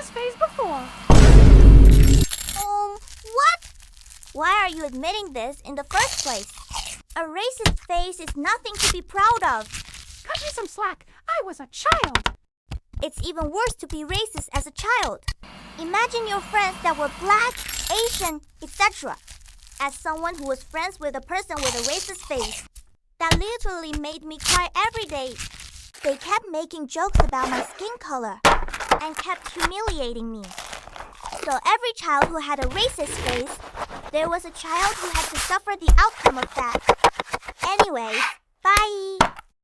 racist face before. What? Why are you admitting this in the first place? A racist face is nothing to be proud of. Cut me some slack. I was a child. It's even worse to be racist as a child. Imagine your friends that were black, Asian, etc. As someone who was friends with a person with a racist face, that literally made me cry every day. They kept making jokes about my skin color and kept humiliating me. So every child who had a racist face, there was a child who had to suffer the outcome of that. Anyways, bye!